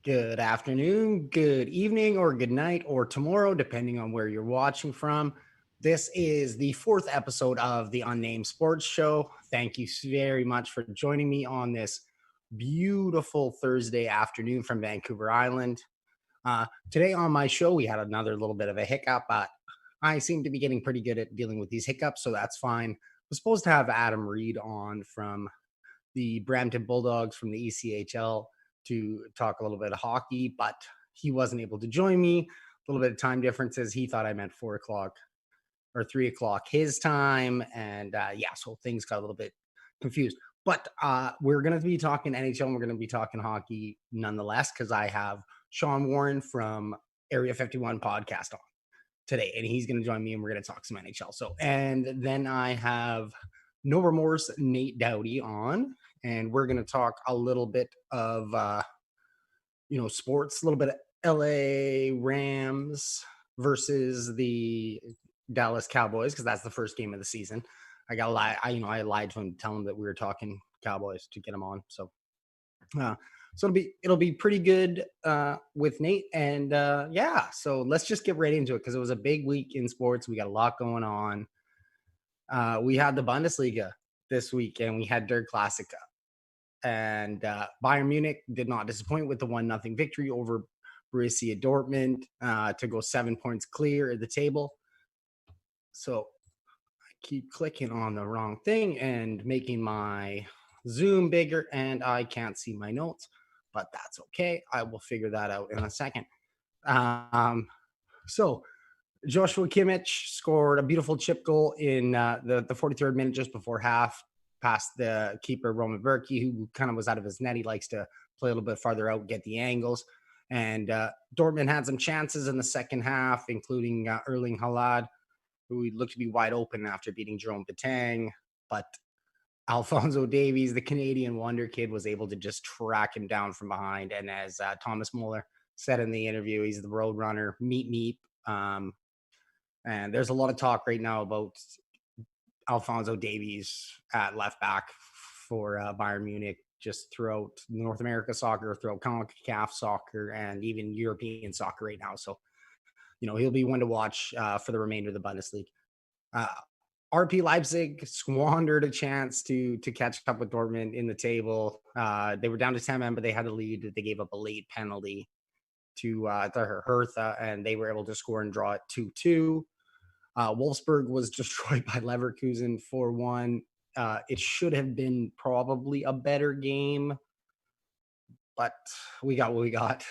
Good afternoon, good evening, or good night, or tomorrow, depending on where you're watching from. This is the fourth episode of the Unnamed Sports Show. Thank you very much for joining me on this beautiful Thursday afternoon from Vancouver Island. Today on my show, we had another little bit of a hiccup, but I seem to be getting pretty good at dealing with these hiccups, so that's fine. We're supposed to have Adam Reid on from the Brampton Bulldogs from the ECHL to talk a little bit of hockey, but he wasn't able to join me. A little bit of time differences. He thought I meant 4 o'clock or 3 o'clock his time. And so things got a little bit confused. But we're going to be talking NHL and we're going to be talking hockey nonetheless, because I have Sean Warren from Area 51 podcast on today, and he's going to join me and we're going to talk some NHL. So, and then I have No Remorse Nate Doughty on, and we're going to talk a little bit of sports, a little bit of LA Rams versus the Dallas Cowboys, because that's the first game of the season. I got to lie. I lied to him, tell him that we were talking Cowboys to get him on. So it'll be pretty good with Nate. And so let's just get right into it, because it was a big week in sports. We got a lot going on. We had the Bundesliga this week, and we had Der Klassiker. And Bayern Munich did not disappoint with the 1-0 victory over Borussia Dortmund to go 7 points clear at the table. So I keep clicking on the wrong thing and making my Zoom bigger, and I can't see my notes, but that's okay. I will figure that out in a second. So Joshua Kimmich scored a beautiful chip goal in the 43rd minute, just before half, past the keeper, Roman Burki, who kind of was out of his net. He likes to play a little bit farther out, get the angles. And Dortmund had some chances in the second half, including Erling Haaland, who looked to be wide open after beating Jerome Boateng. But Alphonso Davies, the Canadian wonder kid, was able to just track him down from behind. And as Thomas Muller said in the interview, he's the road runner, meep. And there's a lot of talk right now about Alphonso Davies at left back for Bayern Munich, just throughout North America soccer, throughout CONCACAF soccer, and even European soccer right now. So, he'll be one to watch for the remainder of the Bundesliga. RP Leipzig squandered a chance to catch up with Dortmund in the table. They were down to 10 men, but they had a lead. They gave up a late penalty to Hertha, and they were able to score and draw it 2-2. Wolfsburg was destroyed by Leverkusen 4-1. It should have been probably a better game, but we got what we got.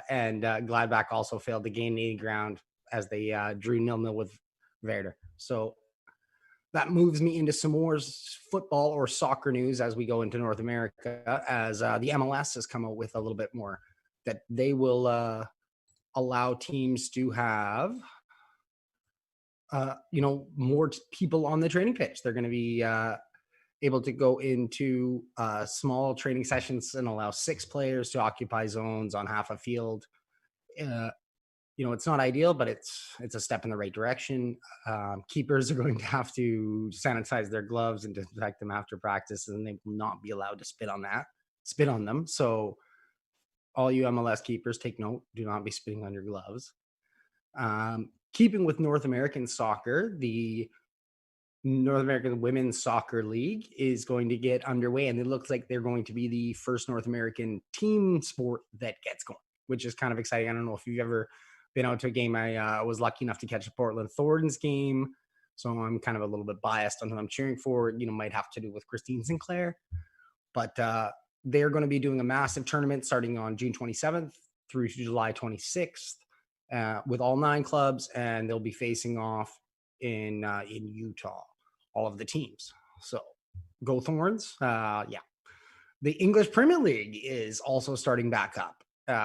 And Gladbach also failed to gain any ground as they drew 0-0 with Werder. So that moves me into some more football or soccer news as we go into North America, as the MLS has come out with a little bit more, that they will allow teams to have more people on the training pitch. They're going to be able to go into small training sessions and allow 6 players to occupy zones on half a field. It's not ideal, but it's a step in the right direction. Keepers are going to have to sanitize their gloves and disinfect them after practice, and they will not be allowed to spit on them. So all you MLS keepers, take note, do not be spitting on your gloves. Keeping with North American soccer, the North American Women's Soccer League is going to get underway, and it looks like they're going to be the first North American team sport that gets going, which is kind of exciting. I don't know if you've ever been out to a game. I was lucky enough to catch a Portland Thorns game, so I'm kind of a little bit biased on who I'm cheering for. Might have to do with Christine Sinclair, but they're going to be doing a massive tournament starting on June 27th through July 26th. With all 9 clubs, and they'll be facing off in Utah, all of the teams. So go Thorns. The English Premier League is also starting back up,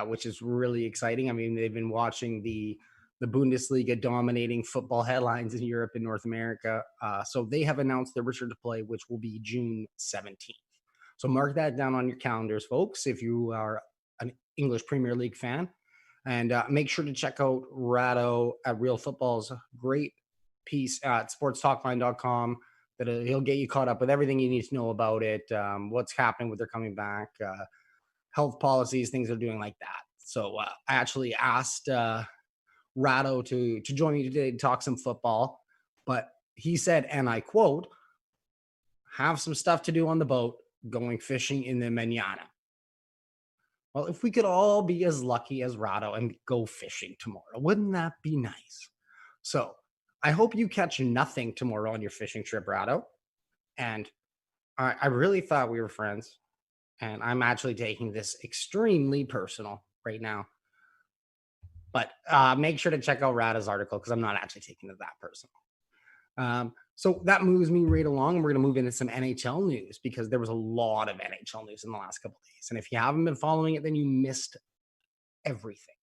which is really exciting. I mean, they've been watching the Bundesliga dominating football headlines in Europe and North America. So they have announced their return to play, which will be June 17th. So mark that down on your calendars, folks, if you are an English Premier League fan. And make sure to check out Rado at Real Football's great piece at sportstalkline.com that he'll get you caught up with everything you need to know about it, what's happening with their coming back, health policies, things are doing like that. So I actually asked Rado to join me today to talk some football, but he said, and I quote, "Have some stuff to do on the boat, going fishing in the manana." Well, if we could all be as lucky as Rado and go fishing tomorrow, wouldn't that be nice? So I hope you catch nothing tomorrow on your fishing trip, Rado. And I really thought we were friends. And I'm actually taking this extremely personal right now. But make sure to check out Rada's article because I'm not actually taking it that personal. So that moves me right along. We're going to move into some NHL news because there was a lot of NHL news in the last couple of days. And if you haven't been following it, then you missed everything.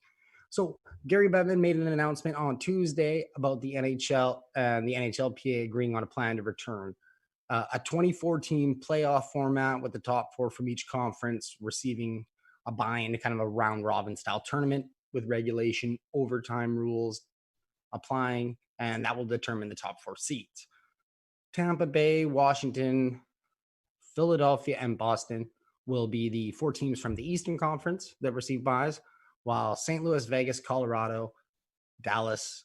So Gary Bettman made an announcement on Tuesday about the NHL and the NHLPA agreeing on a plan to return a 24-team playoff format with the top four from each conference receiving a buy into kind of a round robin style tournament with regulation, overtime rules applying, and that will determine the top four seeds. Tampa Bay, Washington, Philadelphia, and Boston will be the four teams from the Eastern Conference that receive buys, while St. Louis, Vegas, Colorado, Dallas,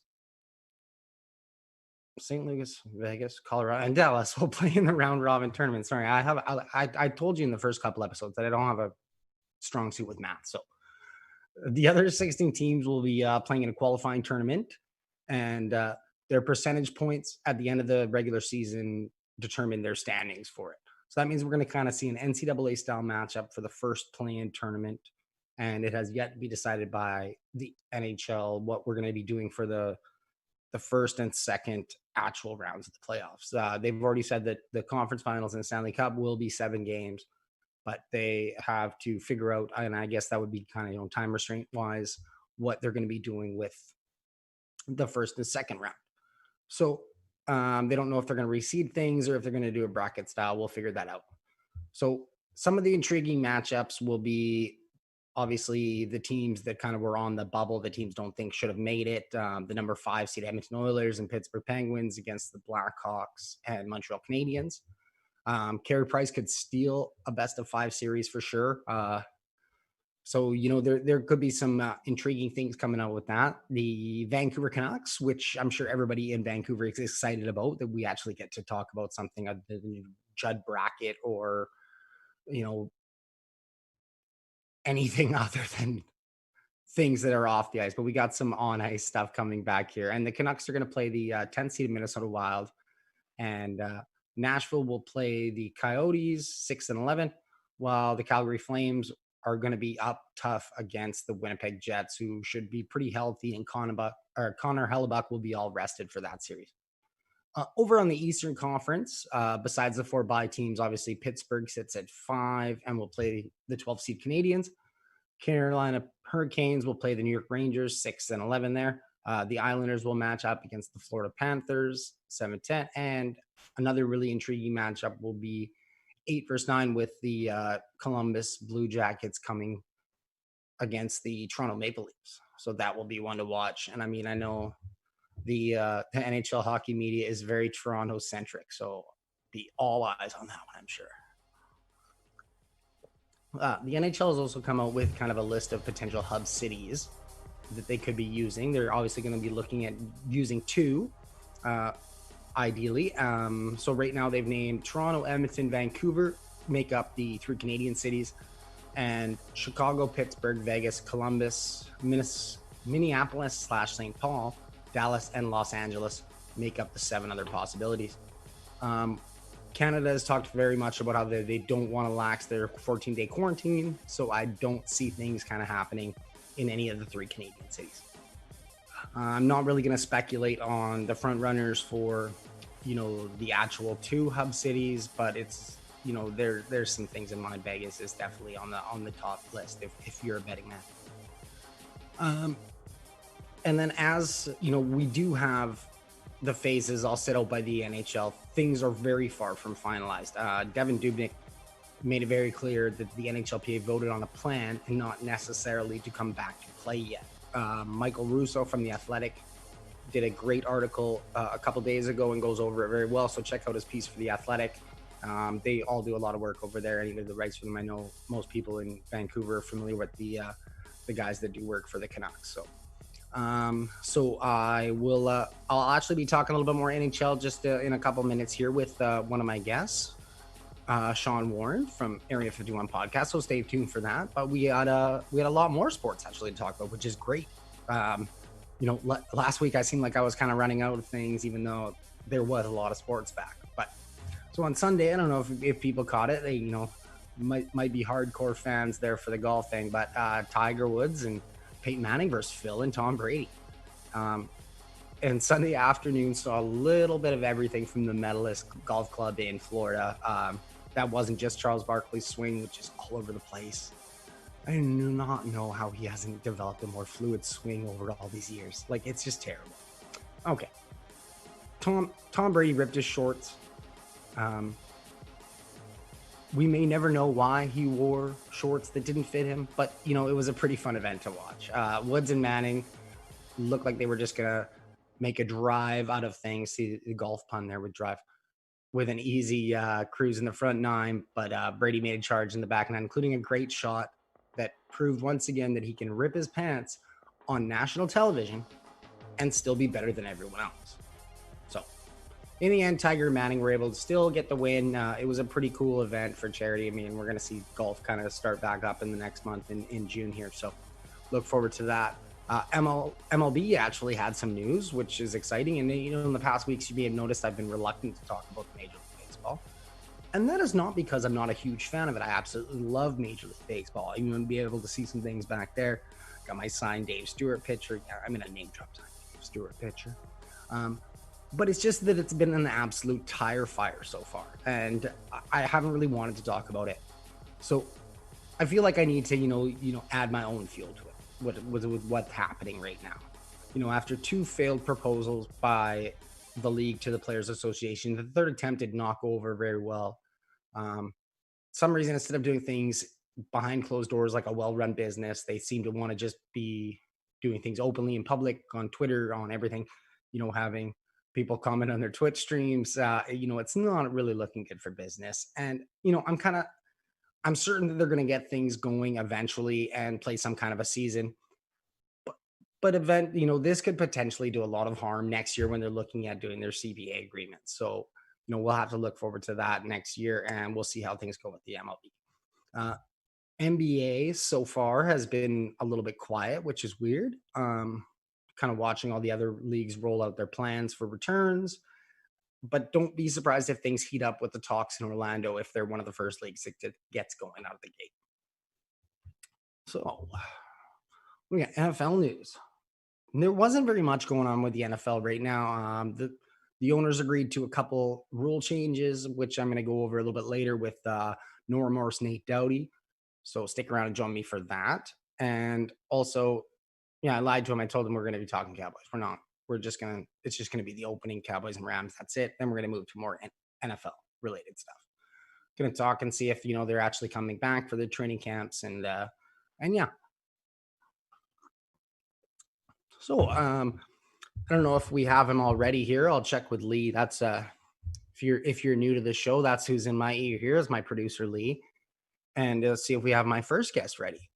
St. Louis, Vegas, Colorado, and Dallas will play in the round robin tournament. Sorry, I told you in the first couple episodes that I don't have a strong suit with math. So the other 16 teams will be playing in a qualifying tournament, and their percentage points at the end of the regular season determine their standings for it. So that means we're going to kind of see an NCAA style matchup for the first play-in tournament, and it has yet to be decided by the NHL what we're going to be doing for the first and second actual rounds of the playoffs. They've already said that the conference finals and the Stanley Cup will be 7 games, but they have to figure out, and I guess that would be kind of, time restraint wise, what they're going to be doing with the first and second round. So they don't know if they're going to reseed things or if they're going to do a bracket style. We'll figure that out. So some of the intriguing matchups will be obviously the teams that kind of were on the bubble, the teams don't think should have made it. The number 5 seed Edmonton Oilers and Pittsburgh Penguins against the Blackhawks and Montreal Canadiens. Carey Price could steal a best of 5 series for sure. So, there could be some intriguing things coming out with that. The Vancouver Canucks, which I'm sure everybody in Vancouver is excited about, that we actually get to talk about something other than Judd Brackett or, anything other than things that are off the ice. But we got some on ice stuff coming back here. And the Canucks are going to play the 10th seed Minnesota Wild. And Nashville will play the Coyotes 6 and 11, while the Calgary Flames are going to be up tough against the Winnipeg Jets, who should be pretty healthy, and Connor Hellebuck will be all rested for that series. Over on the Eastern Conference, besides the 4 bye teams, obviously Pittsburgh sits at 5 and will play the 12 seed Canadiens. Carolina Hurricanes will play the New York Rangers 6 and 11 there. The Islanders will match up against the Florida Panthers 7-10, and another really intriguing matchup will be 8 versus 9 with the Columbus Blue Jackets coming against the Toronto Maple Leafs. So that will be one to watch. And I mean, I know the NHL hockey media is very Toronto centric, so be all eyes on that one, I'm sure. The NHL has also come out with kind of a list of potential hub cities that they could be using. They're obviously going to be looking at using 2, ideally. So right now they've named Toronto, Edmonton, Vancouver make up the 3 Canadian cities, and Chicago, Pittsburgh, Vegas, Columbus, Minneapolis / St. Paul, Dallas, and Los Angeles make up the 7 other possibilities. Canada has talked very much about how they don't want to lax their 14-day quarantine, so I don't see things kind of happening in any of the 3 Canadian cities. I'm not really going to speculate on the front runners for, the actual 2 hub cities, but it's, there's some things in mind. Vegas is definitely on the top list if you're a betting man. And then as, we do have the phases all set out by the NHL, things are very far from finalized. Devin Dubnyk made it very clear that the NHLPA voted on a plan and not necessarily to come back to play yet. Michael Russo from The Athletic did a great article a couple days ago and goes over it very well. So check out his piece for The Athletic. They all do a lot of work over there. Any of the rights for them, I know most people in Vancouver are familiar with the guys that do work for the Canucks. So I will. I'll actually be talking a little bit more NHL just in a couple minutes here with one of my guests, Sean Warren from Area 51 podcast. So stay tuned for that. But we had a lot more sports actually to talk about, which is great. Last week I seemed like I was kind of running out of things, even though there was a lot of sports back. But so on Sunday, I don't know if people caught it. They might be hardcore fans there for the golf thing, but Tiger Woods and Peyton Manning versus Phil and Tom Brady. And Sunday afternoon saw a little bit of everything from the Medalist Golf Club in Florida. That wasn't just Charles Barkley's swing, which is all over the place. I do not know how he hasn't developed a more fluid swing over all these years. Like, it's just terrible. Okay. Tom Brady ripped his shorts. We may never know why he wore shorts that didn't fit him, but, it was a pretty fun event to watch. Woods and Manning looked like they were just going to make a drive out of things. See the golf pun there with drive. With an easy cruise in the front nine, but Brady made a charge in the back nine, including a great shot that proved once again that he can rip his pants on national television and still be better than everyone else. So in the end, Tiger and Manning were able to still get the win. It was a pretty cool event for charity. I mean, we're going to see golf kind of start back up in the next month in June here. So look forward to that. MLB actually had some news, which is exciting. And, in the past weeks, you may have noticed I've been reluctant to talk about Major League Baseball. And that is not because I'm not a huge fan of it. I absolutely love Major League Baseball. I'm going to be able to see some things back there. Got my signed Dave Stewart pitcher. I'm going to name drop signed Dave Stewart pitcher. But it's just that it's been an absolute tire fire so far. And I haven't really wanted to talk about it. So I feel like I need to, add my own fuel to it. With what's happening right now. After two failed proposals by the league to the Players Association, the third attempt did not go over very well. Some reason, instead of doing things behind closed doors like a well-run business, they seem to want to just be doing things openly in public, on Twitter, on everything, having people comment on their Twitch streams. It's not really looking good for business. And, I'm certain that they're going to get things going eventually and play some kind of a season. But this could potentially do a lot of harm next year when they're looking at doing their CBA agreements. So, we'll have to look forward to that next year, and we'll see how things go with the MLB. NBA so far has been a little bit quiet, which is weird. Kind of watching all the other leagues roll out their plans for returns. But don't be surprised if things heat up with the talks in Orlando if they're one of the first leagues that gets going out of the gate. So we got NFL news. There wasn't very much going on with the NFL right now. The owners agreed to a couple rule changes, which I'm going to go over a little bit later with No Remorse Nate Doughty. So stick around and join me for that. And also, I lied to him. I told him we're going to be talking Cowboys. We're not. It's just going to be the opening Cowboys and Rams. That's it. Then we're going to move to more NFL related stuff. Going to talk and see if, they're actually coming back for the training camps and yeah. So, I don't know if we have him already here. I'll check with Lee. That's if you're new to the show, that's who's in my ear here is my producer Lee. And let's see if we have my first guest ready.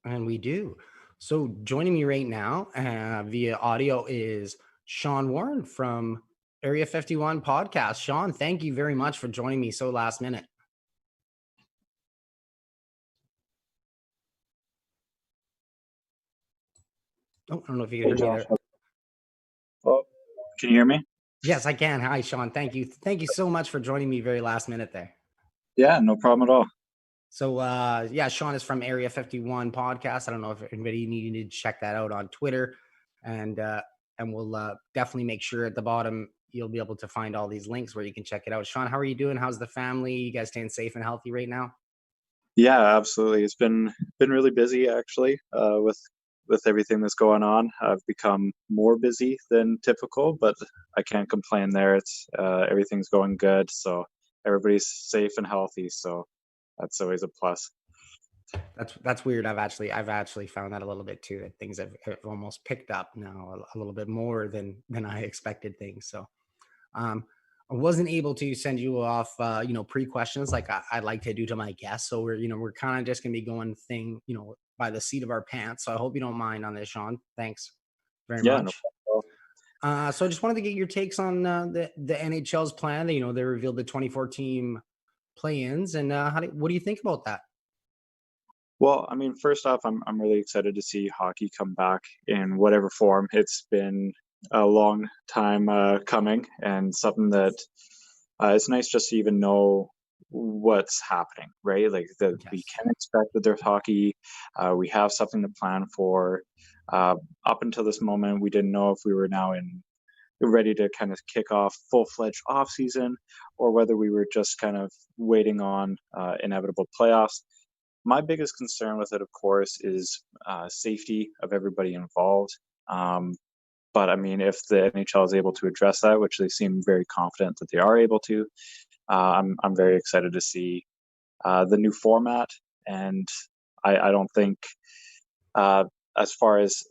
And we do. So joining me right now via audio is Sean Warren from Area 51 podcast. Sean, thank you very much for joining me so last minute. Oh, I don't know if you can hear me there. Oh, can you hear me? Yes, I can. Hi, Sean. Thank you. Thank you so much for joining me very last minute there. Yeah, no problem at all. So, Sean is from Area 51 podcast. I don't know if anybody needed to check that out on Twitter, and we'll definitely make sure at the bottom you'll be able to find all these links where you can check it out. Sean, how are you doing? How's the family? You guys staying safe and healthy right now? Yeah, absolutely. It's been really busy actually. With everything that's going on, I've become more busy than typical, but I can't complain there. It's everything's going good, so everybody's safe and healthy. So that's always a plus. That's weird. I've actually found that a little bit too. That things have almost picked up now a little bit more than I expected things. So um, I wasn't able to send you off pre questions like I'd like to do to my guests. So we're kind of just gonna be going thing by the seat of our pants. So I hope you don't mind on this, Sean. Thanks very Yeah, no much. problem. So I just wanted to get your takes on the NHL's plan. They revealed the 24 team play-ins, and what do you think about that? Well, I mean, first off, I'm really excited to see hockey come back in whatever form. It's been a long time coming, and something that it's nice just to even know what's happening, right? Like that we Yes. can expect that there's hockey. We have something to plan for. Uh, Up until this moment, we didn't know if we were now in ready to kind of kick off full-fledged off season, or whether we were just kind of waiting on inevitable playoffs. My biggest concern with it, of course, is safety of everybody involved. Um, but I mean, if the NHL is able to address that, which they seem very confident that they are able to, I'm very excited to see the new format. And I don't think, uh, as far as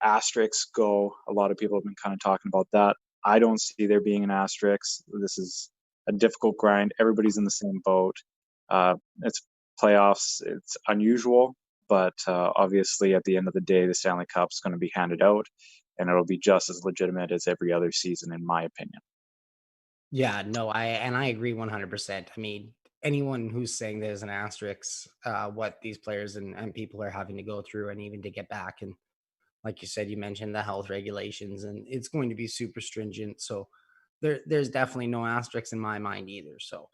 asterisks go, a lot of people have been kind of talking about that. I don't see there being an asterisk. This is a difficult grind. Everybody's in the same boat. It's playoffs. It's unusual, but obviously, at the end of the day, the Stanley Cup's going to be handed out, and it'll be just as legitimate as every other season, in my opinion. Yeah, no, I agree 100%. I mean, anyone who's saying there's an asterisk, what these players and people are having to go through, and even to get back, and like you said, you mentioned the health regulations, and it's going to be super stringent. So there's definitely no asterisks in my mind either. So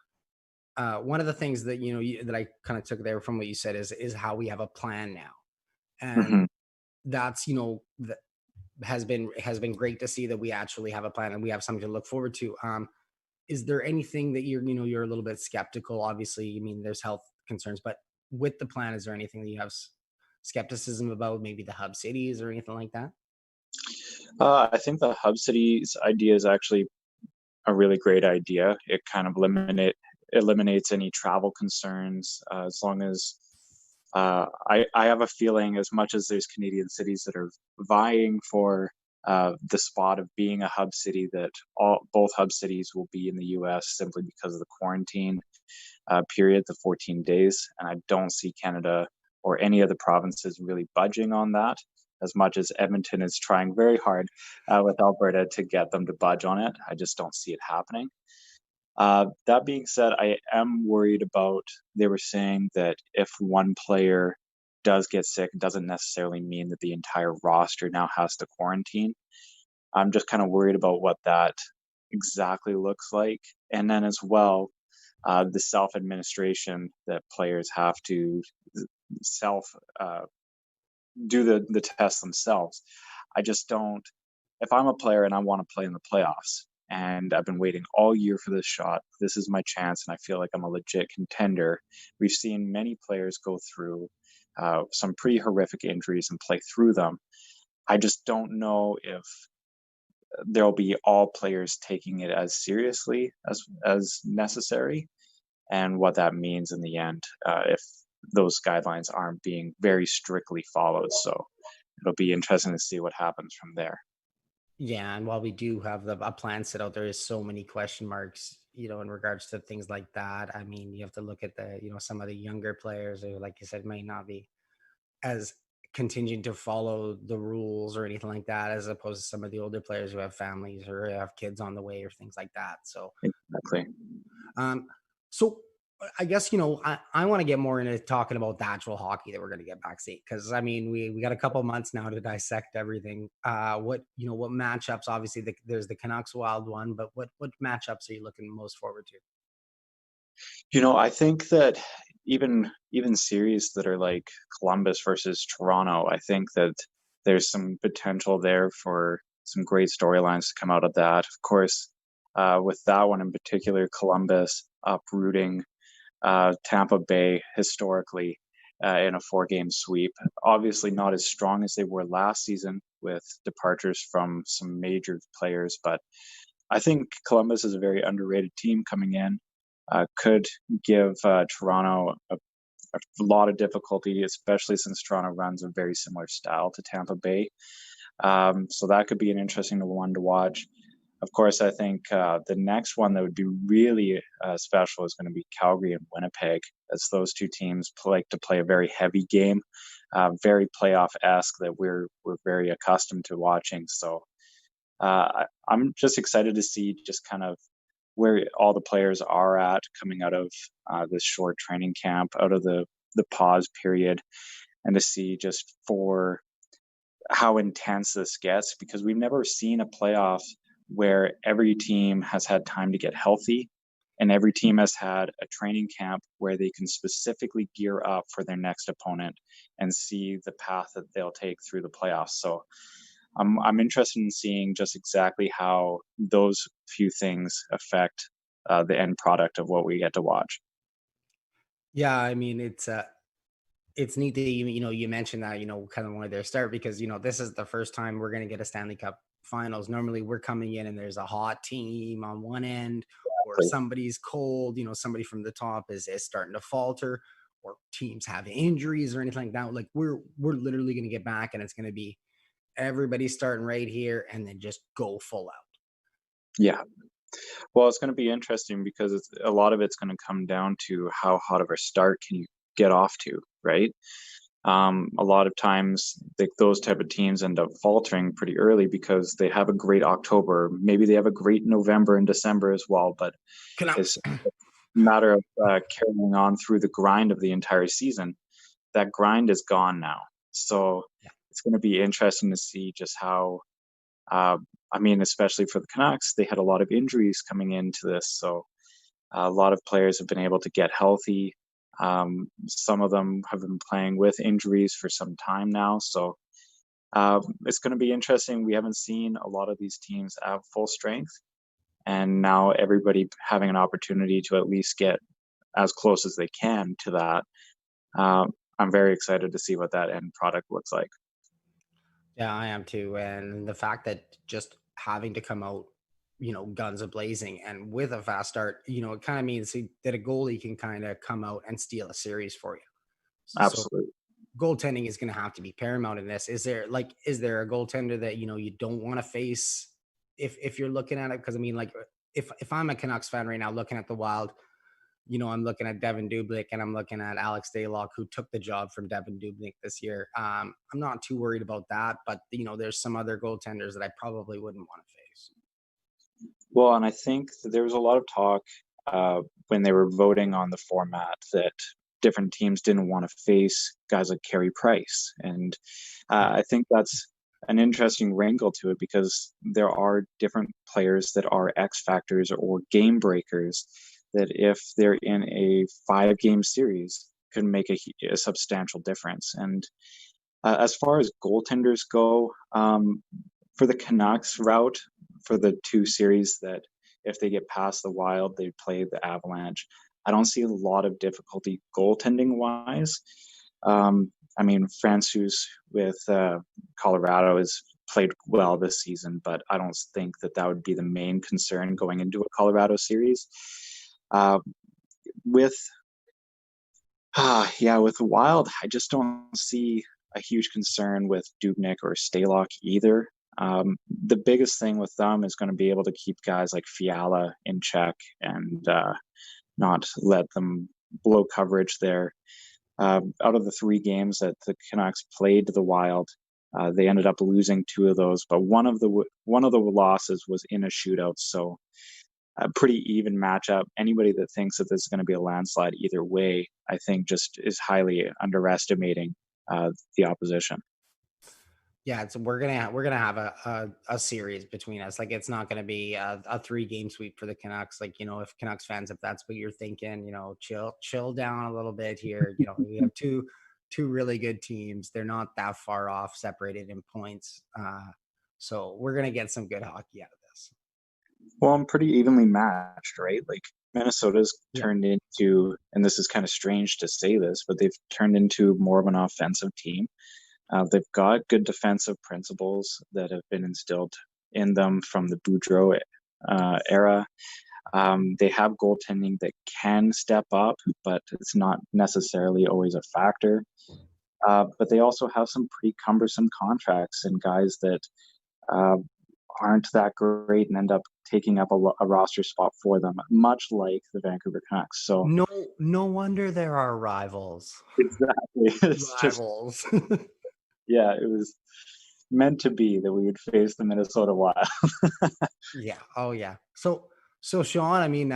one of the things that that I kind of took there from what you said is how we have a plan now, and Mhm. that's that has been great to see that we actually have a plan and we have something to look forward to. Is there anything that you're a little bit skeptical? Obviously, I mean, there's health concerns, but with the plan, is there anything that you have skepticism about? Maybe the hub cities or anything like that? I think the hub cities idea is actually a really great idea. It kind of eliminates any travel concerns as long as I have a feeling as much as there's Canadian cities that are vying for the spot of being a hub city, that both hub cities will be in the U.S. simply because of the quarantine period, the 14 days, and I don't see Canada or any of the provinces really budging on that. As much as Edmonton is trying very hard with Alberta to get them to budge on it, I just don't see it happening. That being said, I am worried about, they were saying that if one player does get sick, it doesn't necessarily mean that the entire roster now has to quarantine. I'm just kind of worried about what that exactly looks like. And then as well, the self administration that players have to self do the test themselves. I just don't. If I'm a player and I want to play in the playoffs, and I've been waiting all year for this shot, this is my chance, and I feel like I'm a legit contender. We've seen many players go through some pretty horrific injuries and play through them. I just don't know if there'll be all players taking it as seriously as necessary, and what that means in the end if those guidelines aren't being very strictly followed. So it'll be interesting to see what happens from there. Yeah, and while we do have a plan set out, there is so many question marks, in regards to things like that. I mean, you have to look at some of the younger players who, like you said, may not be as contingent to follow the rules or anything like that, as opposed to some of the older players who have families or have kids on the way or things like that. So Exactly. Um, so I guess I want to get more into talking about the actual hockey that we're going to get backstage, because I mean we got a couple months now to dissect everything. What matchups? Obviously, there's the Canucks Wild one, but what matchups are you looking most forward to? I think that even series that are like Columbus versus Toronto, I think that there's some potential there for some great storylines to come out of that. Of course, with that one in particular, Columbus uprooting Tampa Bay historically in a four-game sweep. Obviously, not as strong as they were last season with departures from some major players, but I think Columbus is a very underrated team coming in. Could give Toronto a lot of difficulty, especially since Toronto runs a very similar style to Tampa Bay. So that could be an interesting one to watch. Of course, I think the next one that would be really special is going to be Calgary and Winnipeg, as those two teams like to play a very heavy game, very playoff-esque that we're very accustomed to watching. So I'm just excited to see just kind of where all the players are at coming out of this short training camp, out of the pause period, and to see just for how intense this gets, because we've never seen a playoff where every team has had time to get healthy and every team has had a training camp where they can specifically gear up for their next opponent and see the path that they'll take through the playoffs. So I'm interested in seeing just exactly how those few things affect the end product of what we get to watch. Yeah, I mean, it's neat that you mentioned that, kind of wanted their start, because this is the first time we're going to get a Stanley Cup Finals. Normally we're coming in and there's a hot team on one end, or somebody's cold, somebody from the top is starting to falter, or teams have injuries or anything like that. Like we're literally going to get back and it's going to be everybody starting right here and then just go full out. Yeah. Well, it's going to be interesting because a lot of it's going to come down to how hot of a start can you get off to, right? A lot of times those type of teams end up faltering pretty early because they have a great October. Maybe they have a great November and December as well, but it's a matter of carrying on through the grind of the entire season. That grind is gone now. So it's going to be interesting to see just how, especially for the Canucks, they had a lot of injuries coming into this. So a lot of players have been able to get healthy. Some of them have been playing with injuries for some time now. So it's going to be interesting. We haven't seen a lot of these teams have full strength. And now everybody having an opportunity to at least get as close as they can to that. I'm very excited to see what that end product looks like. Yeah, I am too. And the fact that just having to come out, guns a blazing and with a fast start, it kind of means that a goalie can kind of come out and steal a series for you. So Absolutely. goaltending is going to have to be paramount in this. Is there a goaltender that, you don't want to face if you're looking at it? Cause I mean, like if I'm a Canucks fan right now looking at the Wild, I'm looking at Devin Dubnyk and I'm looking at Alex Daylock, who took the job from Devin Dubnyk this year. I'm not too worried about that, but there's some other goaltenders that I probably wouldn't want to face. Well, and I think that there was a lot of talk when they were voting on the format that different teams didn't want to face guys like Carey Price. And I think that's an interesting wrinkle to it, because there are different players that are X factors or game breakers that if they're in a 5-game series can make a substantial difference. And as far as goaltenders go, for the Canucks route, for the 2 series that if they get past the Wild, they play the Avalanche, I don't see a lot of difficulty goaltending wise. Francouz with Colorado has played well this season, but I don't think that would be the main concern going into a Colorado series. With the Wild, I just don't see a huge concern with Dubnyk or Stalock either. The biggest thing with them is going to be able to keep guys like Fiala in check and not let them blow coverage there. Out of the 3 games that the Canucks played the Wild, they ended up losing 2 of those, but one of the losses was in a shootout. So a pretty even matchup. Anybody that thinks that this is going to be a landslide either way, I think just is highly underestimating the opposition. Yeah, we're gonna have a series between us. Like it's not gonna be a 3-game sweep for the Canucks. Like if Canucks fans, if that's what you're thinking, chill down a little bit here. We have two really good teams. They're not that far off, separated in points. So we're gonna get some good hockey out of this. Well, I'm pretty evenly matched, right? Like Minnesota's turned into, and this is kind of strange to say this, but they've turned into more of an offensive team. They've got good defensive principles that have been instilled in them from the Boudreau era. They have goaltending that can step up, but it's not necessarily always a factor. But they also have some pretty cumbersome contracts and guys that uh, aren't that great and end up taking up a roster spot for them, much like the Vancouver Canucks. So No wonder there are rivals. exactly, it's just Rivals. yeah, it was meant to be that we would face the Minnesota Wild. Yeah. Oh yeah. So Sean, I mean,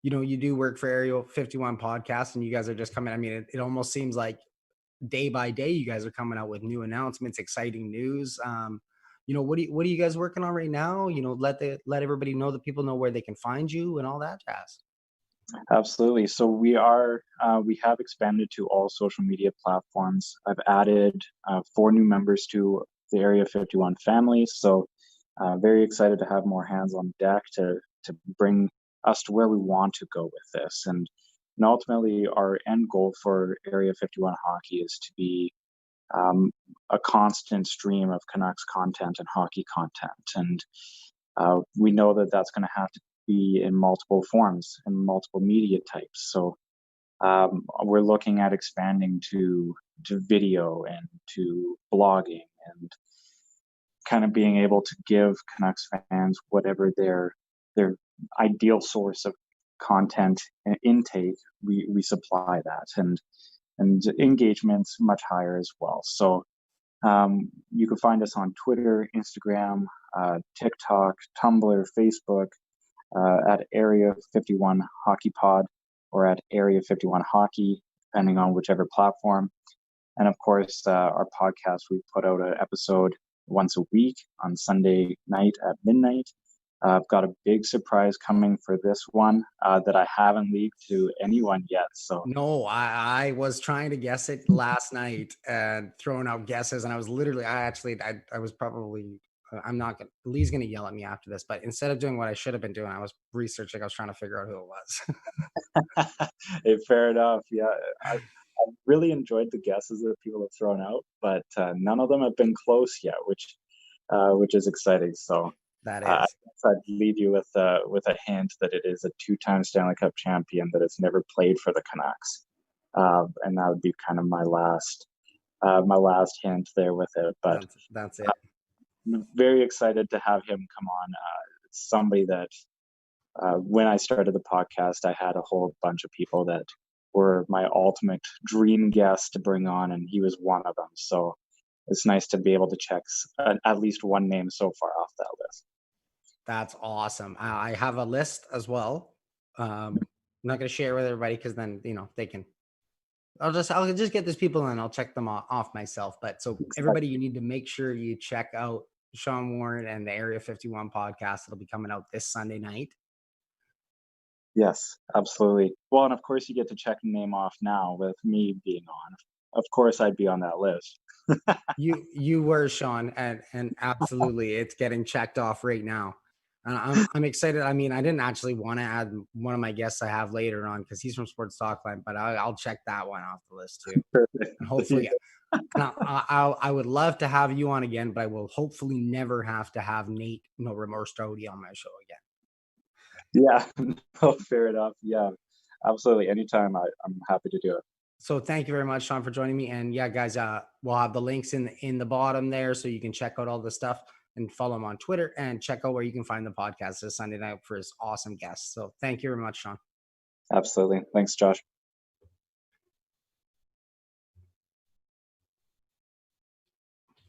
you do work for Area 51 podcast and you guys are just coming. I mean, it almost seems like day by day you guys are coming out with new announcements, exciting news. What are you guys working on right now? Let everybody know, that people know where they can find you and all that jazz. Absolutely. So we have expanded to all social media platforms. I've added 4 new members to the Area 51 family. So very excited to have more hands on deck to bring us to where we want to go with this. And ultimately, our end goal for Area 51 hockey is to be um, a constant stream of Canucks content and hockey content. And we know that that's going to have to be in multiple forms and multiple media types. So we're looking at expanding to video and to blogging and kind of being able to give Canucks fans whatever their ideal source of content and intake. We supply that, and engagement's much higher as well. So you can find us on Twitter, Instagram, TikTok, Tumblr, Facebook, at Area 51 Hockey Pod or at Area 51 Hockey, depending on whichever platform. And of course, our podcast, we put out an episode once a week on Sunday night at midnight. I've got a big surprise coming for this one that I haven't leaked to anyone yet. So No, I was trying to guess it last night and throwing out guesses, and I was literally, I was probably, I'm not gonna, Lee's gonna yell at me after this, but instead of doing what I should have been doing, I was researching. I was trying to figure out who it was. hey, fair enough. Yeah, I really enjoyed the guesses that people have thrown out, but none of them have been close yet, which is exciting. So That I is. guess I'd leave you with a hint that it is a 2-time Stanley Cup champion that has never played for the Canucks, and that would be kind of my last hint there with it. But That's it. I'm very excited to have him come on. It's somebody that when I started the podcast, I had a whole bunch of people that were my ultimate dream guest to bring on, and he was one of them. So it's nice to be able to check at least one name so far off that list. That's awesome. I have a list as well. I'm not going to share with everybody because then they can. I'll just get these people and I'll check them off myself. But so everybody, you need to make sure you check out Sean Warren and the Area 51 podcast. It'll be coming out this Sunday night. Yes, absolutely. Well, and of course you get to check the name off now with me being on. Of course I'd be on that list. You were, Sean, and absolutely, it's getting checked off right now. I'm excited. I mean, I didn't actually want to add one of my guests I have later on because he's from Sports Talkline, but I'll check that one off the list too. Perfect. And hopefully, and I would love to have you on again, but I will hopefully never have to have Nate No Remorse Doughty on my show again. Yeah, no, fair enough. Yeah, absolutely. Anytime I'm happy to do it. So thank you very much, Sean, for joining me. And yeah, guys, we'll have the links in the bottom there, so you can check out all the stuff and follow him on Twitter and check out where you can find the podcast this Sunday night for his awesome guests. So thank you very much, Sean. Absolutely. Thanks, Josh.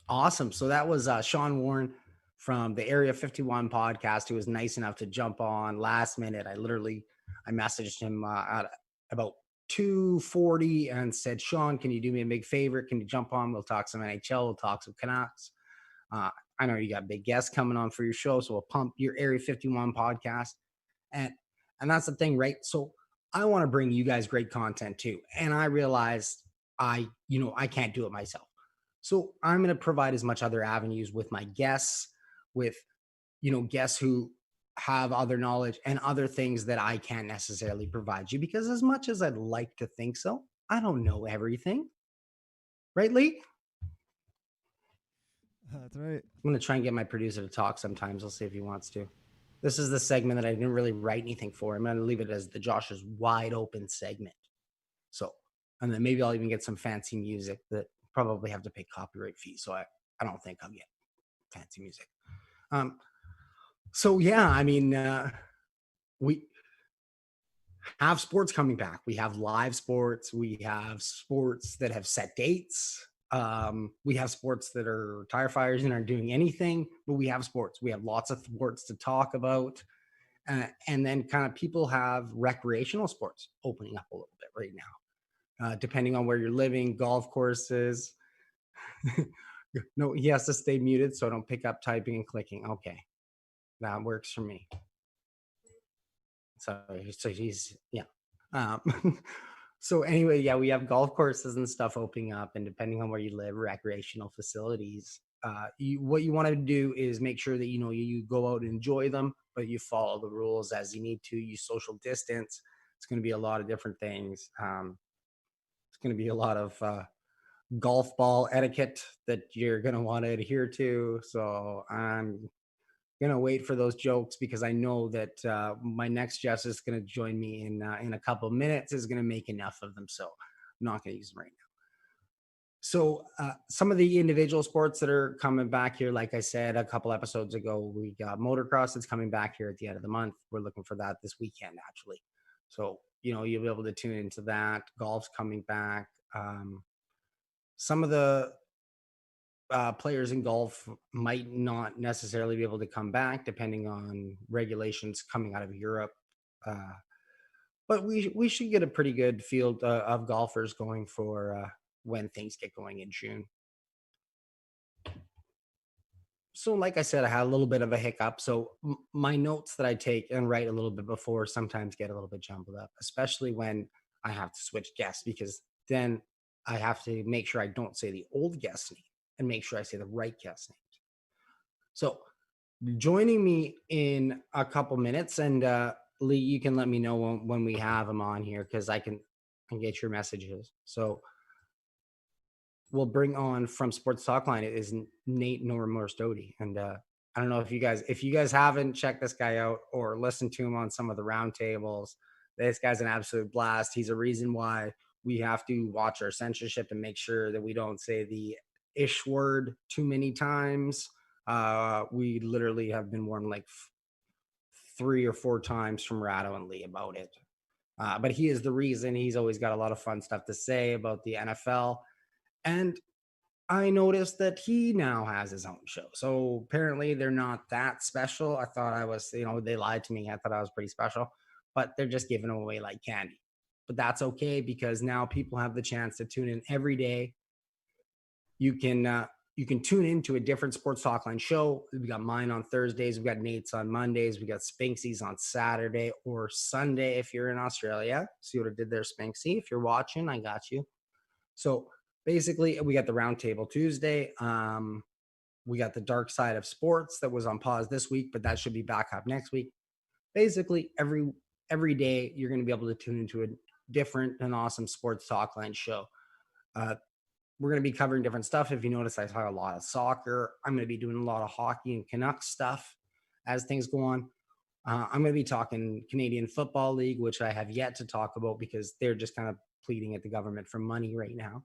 Awesome. So that was Sean Warren from the Area 51 podcast, who was nice enough to jump on last minute. I messaged him at about 2:40 and said, Sean, can you do me a big favor? Can you jump on? We'll talk some NHL. We'll talk some Canucks. I know you got big guests coming on for your show, so we'll pump your Area 51 podcast. And that's the thing, right? So I want to bring you guys great content too. And I realized I can't do it myself. So I'm going to provide as much other avenues with my guests, with guests who have other knowledge and other things that I can't necessarily provide you, because as much as I'd like to think so, I don't know everything. Right, Lee? That's right. I'm going to try and get my producer to talk sometimes. I'll see if he wants to. This is the segment that I didn't really write anything for. I'm going to leave it as the Josh's wide open segment. So, and then maybe I'll even get some fancy music that probably have to pay copyright fees. So I don't think I'll get fancy music. So yeah, I mean, we have sports coming back. We have live sports. We have sports that have set dates. We have sports that are tire fires and aren't doing anything, but we have sports. We have lots of sports to talk about. And then kind of people have recreational sports opening up a little bit right now, depending on where you're living, golf courses. No, he has to stay muted, so I don't pick up typing and clicking. Okay, that works for me. So he's yeah. So anyway, yeah, we have golf courses and stuff opening up, and depending on where you live, recreational facilities. What you want to do is make sure that you go out and enjoy them, but you follow the rules as you need to. You social distance. It's going to be a lot of different things. It's going to be a lot of golf ball etiquette that you're going to want to adhere to. So I'm gonna wait for those jokes because I know that my next guest is gonna join me in a couple of minutes is gonna make enough of them, so I'm not gonna use them right now. So some of the individual sports that are coming back here, like I said a couple episodes ago, we got motocross that's coming back here at the end of the month. We're looking for that this weekend actually. So you'll be able to tune into that. Golf's coming back. Some of the players in golf might not necessarily be able to come back depending on regulations coming out of Europe. Uh, but we should get a pretty good field of golfers going for when things get going in June. So, like I said, I had a little bit of a hiccup. So, my notes that I take and write a little bit before sometimes get a little bit jumbled up, especially when I have to switch guests because then I have to make sure I don't say the old guest name and make sure I say the right guest name. So, joining me in a couple minutes, and Lee, you can let me know when we have him on here because I can get your messages. So, we'll bring on from Sports Talk Line. It is Nate No Remorse Doughty, and I don't know if you guys haven't checked this guy out or listened to him on some of the roundtables. This guy's an absolute blast. He's a reason why we have to watch our censorship and make sure that we don't say the ish word too many times. We literally have been warned like 3 or 4 times from Rado and Lee about it. But he is the reason. He's always got a lot of fun stuff to say about the NFL. And I noticed that he now has his own show. So apparently they're not that special. I thought I was, they lied to me. I thought I was pretty special, but they're just giving them away like candy. But that's okay because now people have the chance to tune in every day. You can tune into a different Sports Talkline show. We got mine on Thursdays. We got Nate's on Mondays. We got Spinksy's on Saturday or Sunday if you're in Australia. See what I did there, Spinksy? If you're watching, I got you. So basically, we got the Roundtable Tuesday. We got the Dark Side of Sports that was on pause this week, but that should be back up next week. Basically, every day you're going to be able to tune into a different and awesome Sports Talkline show. We're going to be covering different stuff. If you notice, I talk a lot of soccer. I'm going to be doing a lot of hockey and Canucks stuff as things go on. I'm going to be talking Canadian Football League, which I have yet to talk about because they're just kind of pleading at the government for money right now.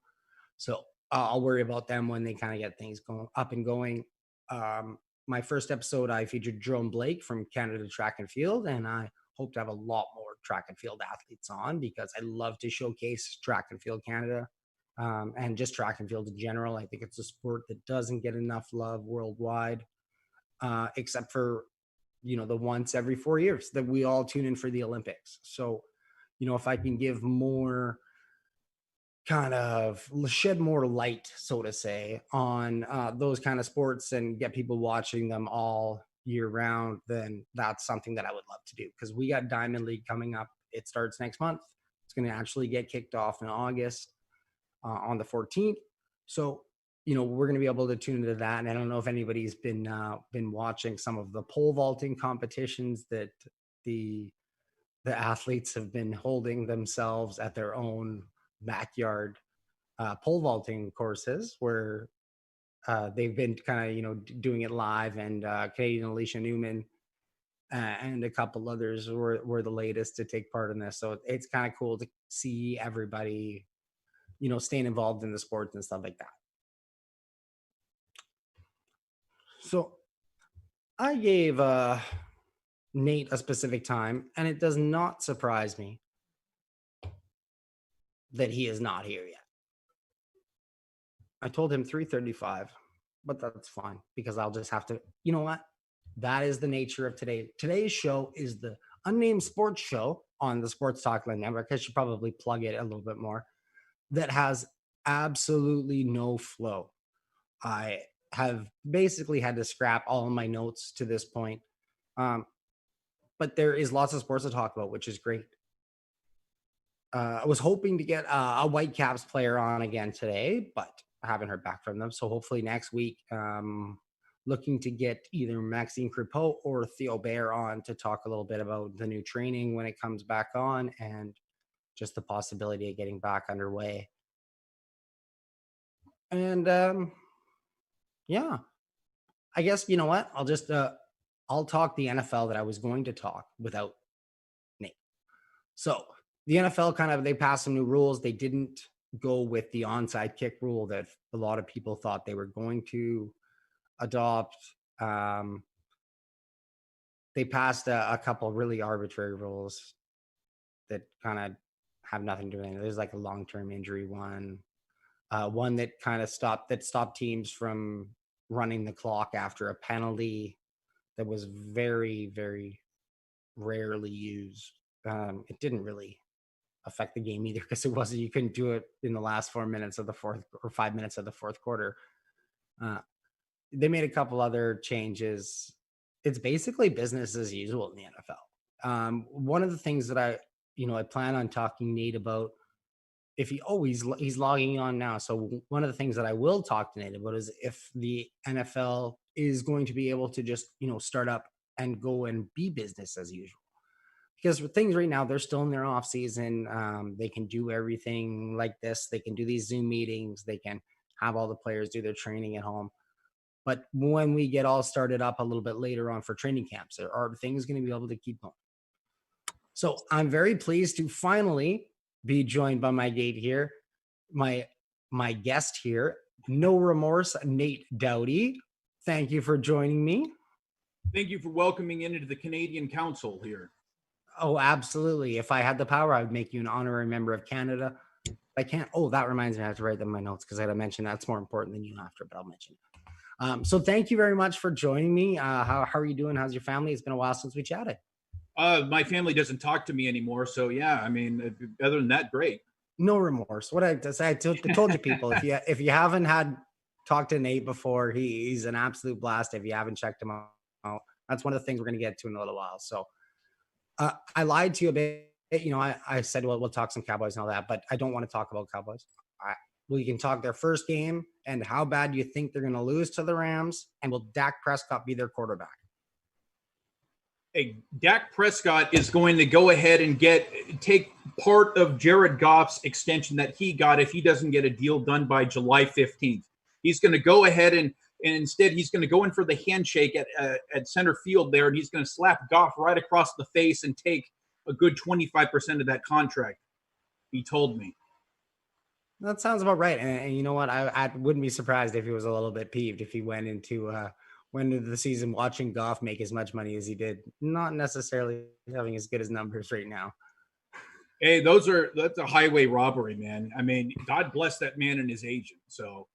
So I'll worry about them when they kind of get things going up and going. My first episode, I featured Jerome Blake from Canada Track and Field, and I hope to have a lot more track and field athletes on because I love to showcase track and field Canada. And just track and field in general. I think it's a sport that doesn't get enough love worldwide, except for, the once every 4 years that we all tune in for the Olympics. So, if I can give more kind of shed more light, so to say, on those kind of sports and get people watching them all year round, then that's something that I would love to do because we got Diamond League coming up. It starts next month. It's going to actually get kicked off in August. On the 14th. So, we're going to be able to tune into that. And I don't know if anybody's been watching some of the pole vaulting competitions that the athletes have been holding themselves at their own backyard pole vaulting courses where they've been kind of, doing it live. And Canadian Alicia Newman and a couple others were the latest to take part in this. So it's kind of cool to see everybody, staying involved in the sports and stuff like that. So I gave Nate a specific time, and it does not surprise me that he is not here yet. I told him 3:35, but that's fine because I'll just have to, you know what? That is the nature of today. Today's show is the Unnamed Sports Show on the Sports Talk Network. I should probably plug it a little bit more. That has absolutely no flow. I have basically had to scrap all of my notes to this point. But there is lots of sports to talk about, which is great. I was hoping to get a Whitecaps player on again today, but I haven't heard back from them. So hopefully next week, looking to get either Maxime Crepeau or Theo Bair on to talk a little bit about the new training when it comes back on and just the possibility of getting back underway. And yeah, I guess, you know what? I'll just, I'll talk the NFL that I was going to talk without Nate. So the NFL they passed some new rules. They didn't go with the onside kick rule that a lot of people thought they were going to adopt. They passed a couple really arbitrary rules that kind of have nothing to do with it. There's like a long-term injury one that stopped teams from running the clock after a penalty that was very, very rarely used. It didn't really affect the game either because you couldn't do it in the last 4 minutes of the fourth or 5 minutes of the fourth quarter. They made a couple other changes. It's basically business as usual in the NFL. One of the things that I plan on talking Nate about, he's logging on now. So one of the things that I will talk to Nate about is if the NFL is going to be able to just, start up and go and be business as usual. Because with things right now, they're still in their off season. They can do everything like this. They can do these Zoom meetings. They can have all the players do their training at home. But when we get all started up a little bit later on for training camps, are things going to be able to keep going? So I'm very pleased to finally be joined by my gate here, my guest here, No Remorse Nate Doughty. Thank you for joining me. Thank you for welcoming into the Canadian Council here. Oh, absolutely. If I had the power, I would make you an honorary member of Canada. I can't. Oh, that reminds me. I have to write them in my notes because I had to mention that's more important than you after, but I'll mention it. So thank you very much for joining me. How are you doing? How's your family? It's been a while since we chatted. My family doesn't talk to me anymore. So yeah, I mean, other than that, great. No remorse. What I told you people, if you haven't had talked to Nate before, he's an absolute blast. If you haven't checked him out, that's one of the things we're going to get to in a little while. So I lied to you a bit. I said, well, we'll talk some Cowboys and all that, but I don't want to talk about Cowboys. We can talk their first game and how bad you think they're going to lose to the Rams, and will Dak Prescott be their quarterback? Hey, Dak Prescott is going to go ahead and take part of Jared Goff's extension that he got if he doesn't get a deal done by July 15th. He's going to go ahead and instead he's going to go in for the handshake at center field there, and he's going to slap Goff right across the face and take a good 25% of that contract, he told me. That sounds about right. And you know what? I wouldn't be surprised if he was a little bit peeved if he went into the season watching Goff make as much money as he did, not necessarily having as good as numbers right now. Hey, that's a highway robbery, man. I mean, God bless that man and his agent. So,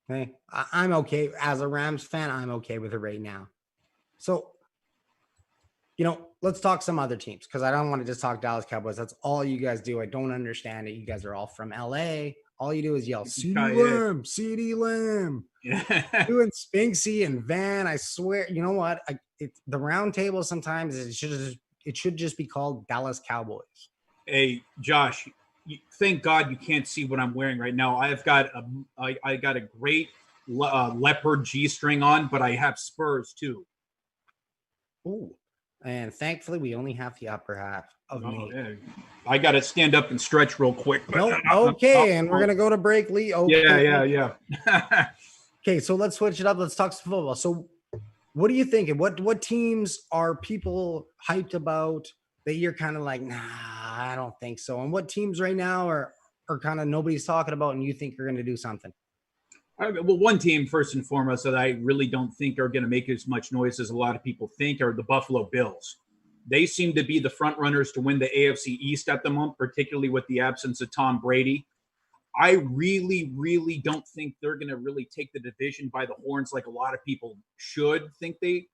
hey, I'm okay as a Rams fan. I'm okay with it right now. So, let's talk some other teams because I don't want to just talk Dallas Cowboys. That's all you guys do. I don't understand it. You guys are all from LA. All you do is yell, CeeDee Lamb. Yeah. Doing Spinksy and Van. I swear, you know what? The round table sometimes it should just be called Dallas Cowboys. Hey, Josh, thank God you can't see what I'm wearing right now. I got a great leopard G-string on, but I have Spurs too. Ooh. And thankfully, we only have the upper half of me. Yeah. I got to stand up and stretch real quick. No, okay, and we're going to go to break, Lee. Okay. Yeah. Okay, so let's switch it up. Let's talk some football. So What do you think? And what teams are people hyped about that you're kind of like, nah, I don't think so? And what teams right now are kind of nobody's talking about and you think are going to do something? Well, one team, first and foremost, that I really don't think are going to make as much noise as a lot of people think are the Buffalo Bills. They seem to be the front runners to win the AFC East at the moment, particularly with the absence of Tom Brady. I really, really don't think they're going to really take the division by the horns like a lot of people think they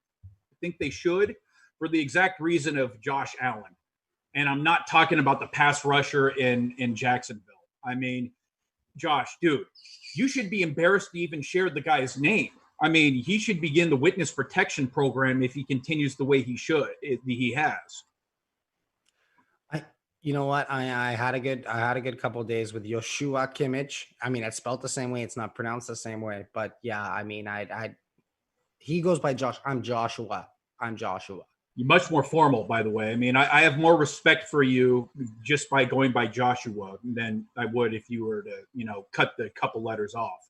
should, for the exact reason of Josh Allen. And I'm not talking about the pass rusher in Jacksonville. I mean, Josh, dude, you should be embarrassed to even share the guy's name. I mean, he should begin the witness protection program if he continues the way he has. You know what? I had a good couple of days with Joshua Kimmich. I mean, it's spelled the same way. It's not pronounced the same way. But yeah, I mean, he goes by Josh. I'm Joshua. You're much more formal, by the way. I mean, I have more respect for you just by going by Joshua than I would if you were to, cut the couple letters off.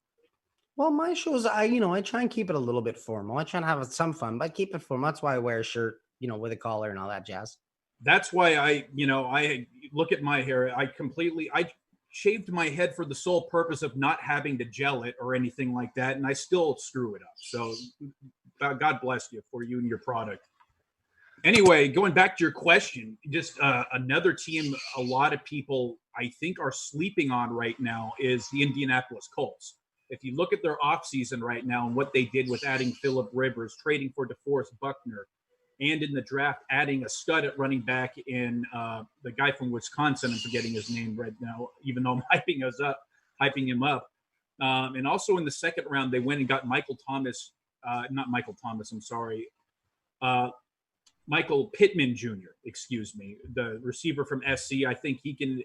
Well, my shows, I try and keep it a little bit formal. I try and have some fun, but keep it formal. That's why I wear a shirt, with a collar and all that jazz. That's why I look at my hair. I shaved my head for the sole purpose of not having to gel it or anything like that. And I still screw it up. So God bless you for you and your product. Anyway, going back to your question, just another team a lot of people I think are sleeping on right now is the Indianapolis Colts. If you look at their offseason right now and what they did with adding Phillip Rivers, trading for DeForest Buckner, and in the draft adding a stud at running back in the guy from Wisconsin, I'm forgetting his name right now, even though I'm hyping him up. And also in the second round, they went and got Michael Pittman Jr., the receiver from SC. I think he can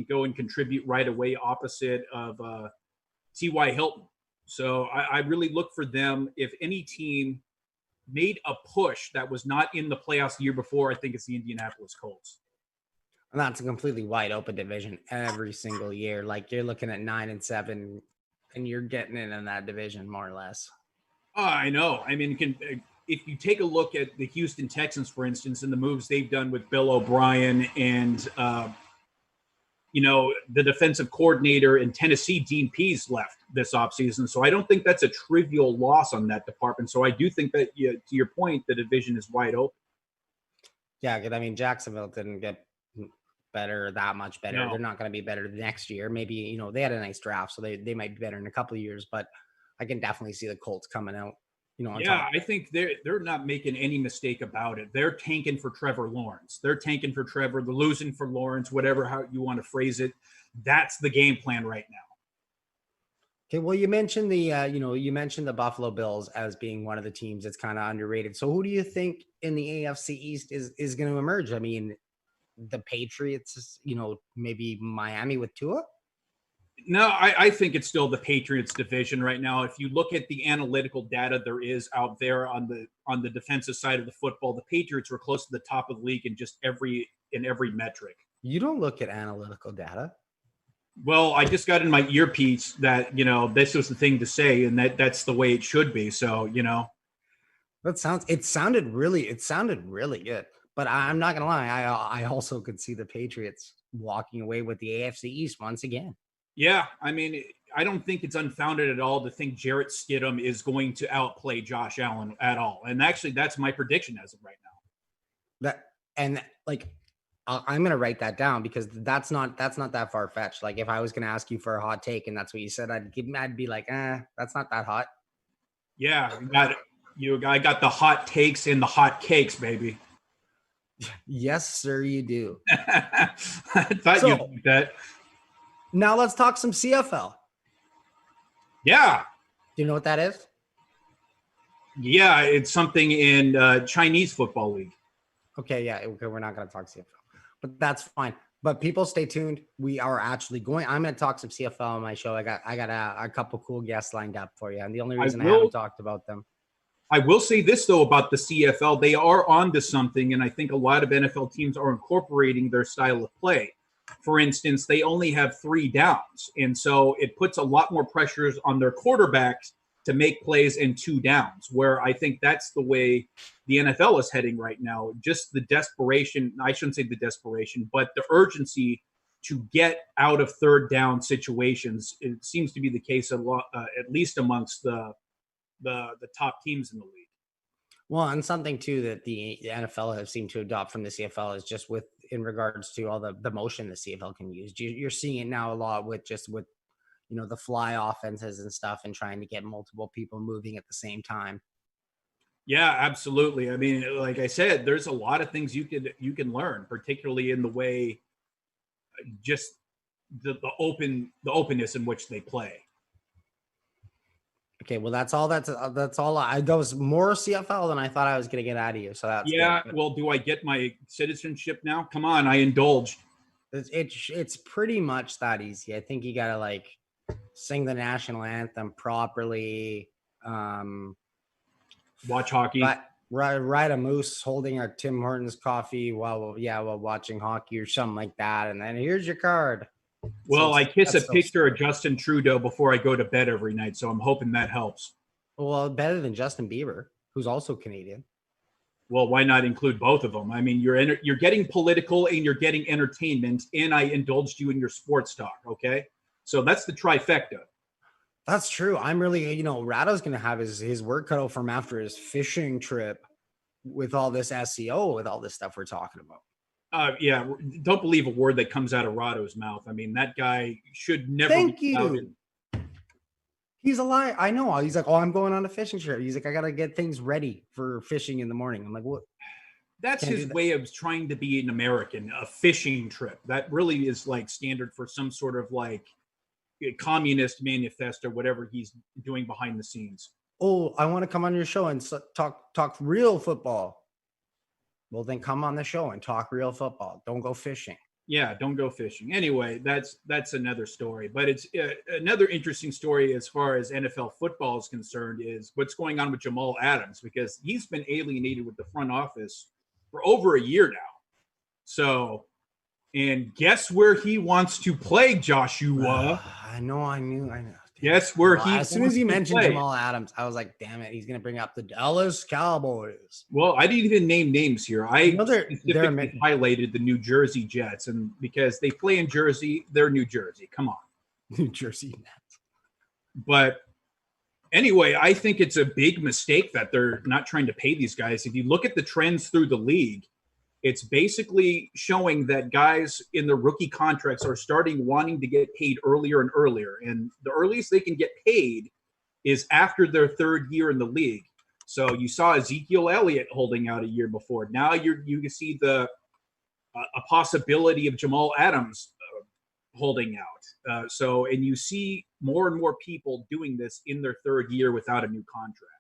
go and contribute right away opposite of T.Y. Hilton. So I really look for them. If any team made a push that was not in the playoffs the year before, I think it's the Indianapolis Colts. And that's a completely wide open division every single year. Like you're looking at 9-7 and you're getting in that division more or less. Oh, I know. I mean, if you take a look at the Houston Texans, for instance, and the moves they've done with Bill O'Brien and, the defensive coordinator in Tennessee, Dean Pease, left this offseason. So I don't think that's a trivial loss on that department. So I do think that, to your point, the division is wide open. Yeah, because I mean, Jacksonville didn't get that much better. No. They're not going to be better next year. Maybe, they had a nice draft, so they might be better in a couple of years. But I can definitely see the Colts coming out. I think they're not making any mistake about it. They're tanking for Trevor Lawrence. They're tanking for Trevor. They're losing for Lawrence, whatever how you want to phrase it. That's the game plan right now. Okay, well, you mentioned the Buffalo Bills as being one of the teams that's kind of underrated. So who do you think in the AFC East is going to emerge? I mean, the Patriots, maybe Miami with Tua? No, I think it's still the Patriots division right now. If you look at the analytical data there is out there on the defensive side of the football, the Patriots were close to the top of the league in just every metric. You don't look at analytical data. Well, I just got in my earpiece that, this was the thing to say, and that's the way it should be. So, it sounded really good. But I'm not gonna lie, I also could see the Patriots walking away with the AFC East once again. Yeah, I mean, I don't think it's unfounded at all to think Jarrett Stidham is going to outplay Josh Allen at all. And actually, that's my prediction as of right now. I'm going to write that down because that's not that far fetched. Like if I was going to ask you for a hot take and that's what you said, I'd be like, that's not that hot. Yeah, I got the hot takes and the hot cakes, baby. Yes, sir, you do. I thought you'd like that. Now let's talk some CFL. Yeah. Do you know what that is? Yeah, it's something in Chinese Football League. Okay, yeah. Okay, we're not going to talk CFL, but that's fine. But people, stay tuned. We are actually I'm going to talk some CFL on my show. I got a couple cool guests lined up for you, and the only reason I haven't talked about them. I will say this though about the CFL, they are onto something, and I think a lot of NFL teams are incorporating their style of play. For instance, they only have 3 downs, and so it puts a lot more pressures on their quarterbacks to make plays in 2 downs, where I think that's the way the NFL is heading right now. Just the desperation, I shouldn't say the desperation, but the urgency to get out of 3rd down situations. It seems to be the case a lot, at least amongst the top teams in the league. Well, and something too that the NFL have seemed to adopt from the CFL is just with in regards to all the motion the CFL can use. You're seeing it now a lot with the fly offenses and stuff, and trying to get multiple people moving at the same time. Yeah, absolutely. I mean, like I said, there's a lot of things you can learn, particularly in the way just the openness in which they play. Okay, well, that's all. That was more CFL than I thought I was going to get out of you. So that's good. Well, do I get my citizenship now? Come on, I indulged. It's pretty much that easy. I think you got to sing the national anthem properly. Watch hockey. Ride a moose holding a Tim Hortons coffee while watching hockey or something like that, and then here's your card. Well, I kiss a picture of Justin Trudeau before I go to bed every night, so I'm hoping that helps. Well, better than Justin Bieber, who's also Canadian. Well, why not include both of them? I mean, you're getting political and you're getting entertainment, and I indulged you in your sports talk, okay? So that's the trifecta. That's true. I'm really, Rado's going to have his work cut out from after his fishing trip with all this SEO, with all this stuff we're talking about. Yeah, don't believe a word that comes out of Rado's mouth. I mean, that guy should never. Thank you. He's a liar. I know. He's like, oh, I'm going on a fishing trip. He's like, I got to get things ready for fishing in the morning. I'm like, what? That's his way of trying to be an American, a fishing trip. That really is standard for some sort of a communist manifesto, whatever he's doing behind the scenes. Oh, I want to come on your show and talk real football. Well, then come on the show and talk real football. Don't go fishing. Yeah, don't go fishing. Anyway, that's another story. But it's another interesting story as far as NFL football is concerned is what's going on with Jamal Adams, because he's been alienated with the front office for over a year now. So, and guess where he wants to play, Joshua? I know. Guess where he as soon as you mentioned Jamal Adams, I was like, damn it, he's going to bring up the Dallas Cowboys. Well, I didn't even name names here. I specifically highlighted the New Jersey Jets, and because they play in Jersey, they're New Jersey. Come on. New Jersey Nets. But anyway, I think it's a big mistake that they're not trying to pay these guys. If you look at the trends through the league, it's basically showing that guys in the rookie contracts are wanting to get paid earlier and earlier. And the earliest they can get paid is after their 3rd year in the league. So you saw Ezekiel Elliott holding out a year before. Now you can see a possibility of Jamal Adams holding out. And you see more and more people doing this in their 3rd year without a new contract.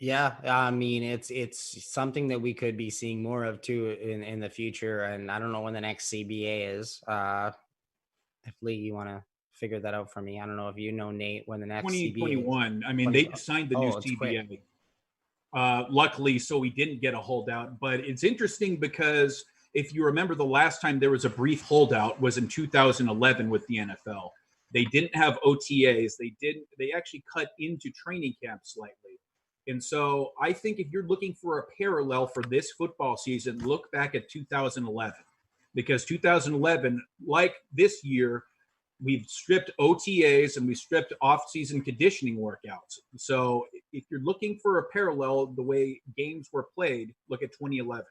Yeah, I mean, it's something that we could be seeing more of too in the future, and I don't know when the next CBA is. If Lee, you want to figure that out for me, I don't know if you know, Nate, when the next 2021. I mean, they signed the new CBA. Luckily, so we didn't get a holdout, but it's interesting because if you remember, the last time there was a brief holdout was in 2011 with the NFL. They didn't have OTAs. They actually cut into training camp slightly. And so I think if you're looking for a parallel for this football season, look back at 2011, because 2011, like this year, we've stripped OTAs and we stripped off-season conditioning workouts. So if you're looking for a parallel, the way games were played, look at 2011.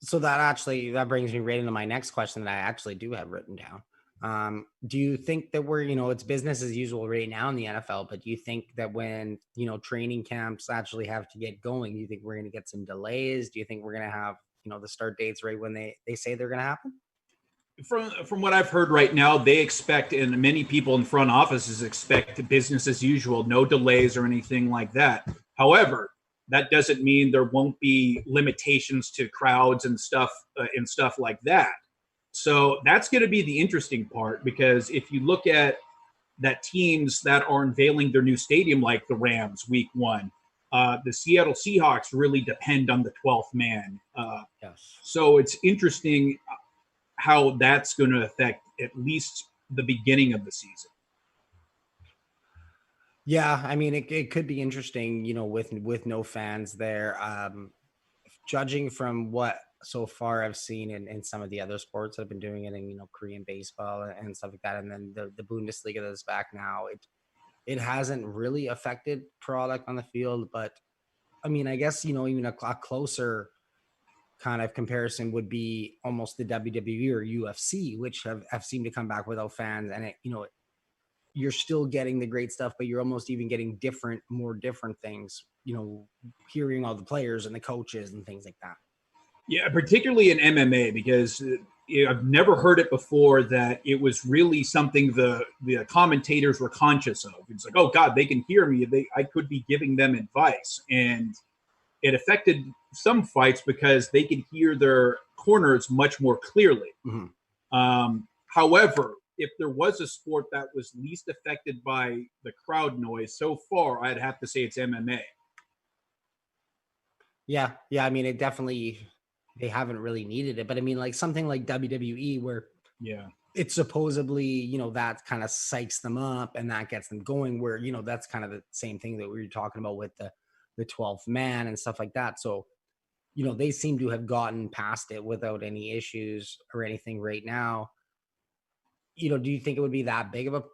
So that brings me right into my next question that I actually do have written down. Do you think that it's business as usual right now in the NFL, but do you think that when, training camps actually have to get going, do you think we're going to get some delays? Do you think we're going to have, the start dates right when they say they're going to happen? From what I've heard right now, they expect, and many people in front offices expect business as usual, no delays or anything like that. However, that doesn't mean there won't be limitations to crowds and stuff like that. So that's going to be the interesting part, because if you look at that teams that are unveiling their new stadium, like the Rams week 1, the Seattle Seahawks really depend on the 12th man. Yes. So it's interesting how that's going to affect at least the beginning of the season. Yeah, I mean, it could be interesting, with no fans there. Judging from what so far I've seen in some of the other sports that have been doing it in, Korean baseball and stuff like that, and then the Bundesliga that's back now, it hasn't really affected product on the field. But I mean, I guess, even a closer kind of comparison would be almost the WWE or UFC, which have seemed to come back without fans, and you're still getting the great stuff, but you're almost even getting more different things, hearing all the players and the coaches and things like that. Yeah, particularly in MMA, because I've never heard it before that it was really something the commentators were conscious of. It's like, oh God, they can hear me. I could be giving them advice, and it affected some fights because they could hear their corners much more clearly. However, if there was a sport that was least affected by the crowd noise so far, I'd have to say it's MMA. Yeah. I mean, it definitely, they haven't really needed it, but I mean, like something like WWE where it's supposedly, that kind of psychs them up and that gets them going, where, that's kind of the same thing that we were talking about with the 12th man and stuff like that. So, they seem to have gotten past it without any issues or anything right now. Do you think it would be that big of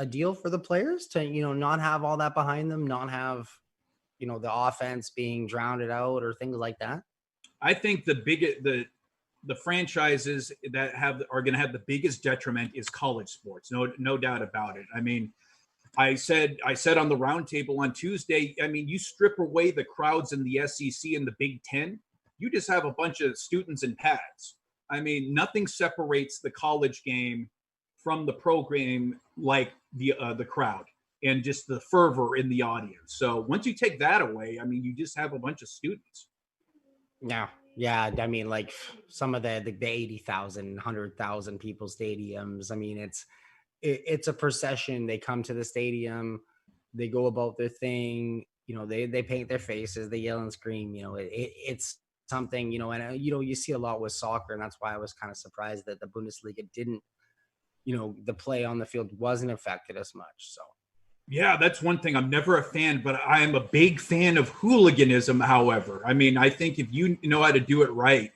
a deal for the players to, not have all that behind them, not have, the offense being drowned out or things like that? I think the franchises that are going to have the biggest detriment is college sports. No doubt about it. I mean, I said on the roundtable on Tuesday, I mean, you strip away the crowds in the SEC and the Big Ten, you just have a bunch of students in pads. I mean, nothing separates the college game from the program like the crowd and just the fervor in the audience. So once you take that away, I mean, you just have a bunch of students. Yeah. I mean, like some of the 80,000, 100,000 people stadiums. I mean, it's a procession. They come to the stadium, they go about their thing. They paint their faces, they yell and scream. It's something. And you see a lot with soccer, and that's why I was kind of surprised that the Bundesliga didn't. The play on the field wasn't affected as much. So. Yeah, that's one thing. I'm never a fan, but I am a big fan of hooliganism, however. I mean, I think if you know how to do it right,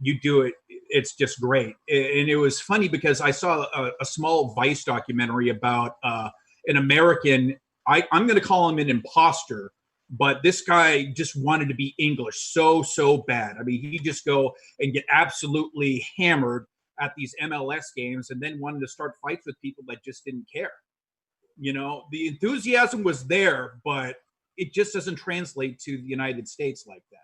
you do it. It's just great. And it was funny because I saw a small Vice documentary about an American. I'm going to call him an imposter, but this guy just wanted to be English so bad. I mean, he just go and get absolutely hammered at these MLS games and then wanted to start fights with people that just didn't care. The enthusiasm was there, but it just doesn't translate to the United States like that.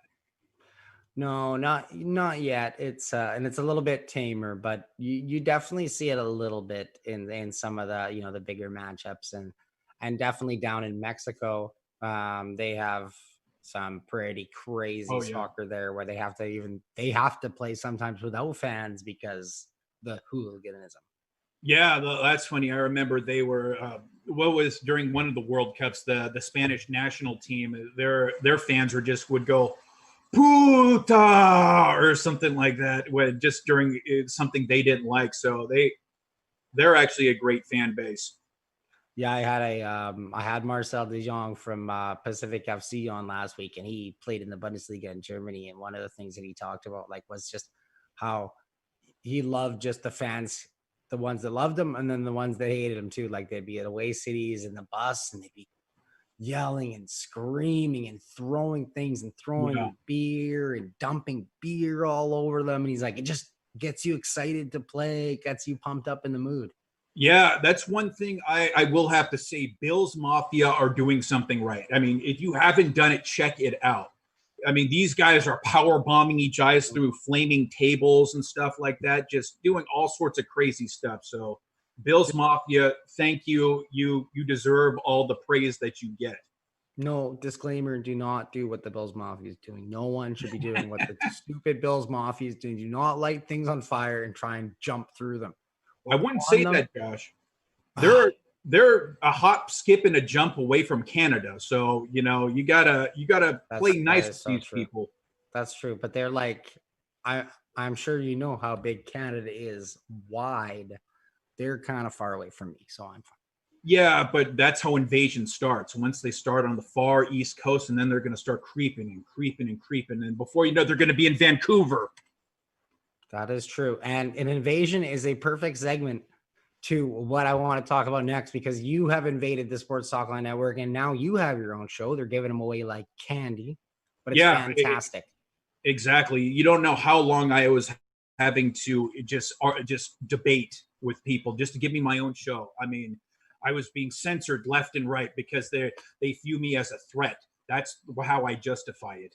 No, not yet. And it's a little bit tamer, but you definitely see it a little bit in some of the the bigger matchups, and definitely down in Mexico, they have some pretty crazy soccer there where they have to play sometimes without fans because the hooliganism. Yeah, that's funny. I remember they were what was during one of the World Cups, the Spanish national team. Their fans would go puta or something like that when just during something they didn't like. So they're actually a great fan base. Yeah, I had Marcel De Jong from Pacific FC on last week, and he played in the Bundesliga in Germany. And one of the things that he talked about was just how he loved just the fans, the ones that loved him, and then the ones that hated him too. Like they'd be at away cities in the bus, and they'd be yelling and screaming and throwing things and throwing beer and dumping beer all over them. And he's like, it just gets you excited to play, gets you pumped up in the mood. Yeah, that's one thing I will have to say. Bills Mafia are doing something right. I mean, if you haven't done it, check it out. I mean, these guys are power bombing each other through flaming tables and stuff like that, just doing all sorts of crazy stuff. So, Bills Mafia, thank you. You deserve all the praise that you get. No, disclaimer, do not do what the Bills Mafia is doing. No one should be doing what the stupid Bills Mafia is doing. Do not light things on fire and try and jump through them. I wouldn't say that, Josh. They're a hop, skip, and a jump away from Canada. So, you gotta play nice with these people. That's true. But they're like, I'm sure you know how big Canada is wide. They're kind of far away from me, so I'm fine. Yeah, but that's how invasion starts. Once they start on the far East Coast, and then they're going to start creeping and creeping and creeping. And before you know, they're going to be in Vancouver. That is true. And an invasion is a perfect segment to what I want to talk about next, because you have invaded the Sports Talkline Network and now you have your own show. They're giving them away like candy, but it's fantastic. Exactly. You don't know how long I was having to just debate with people just to give me my own show. I mean, I was being censored left and right because they view me as a threat. That's how I justify it.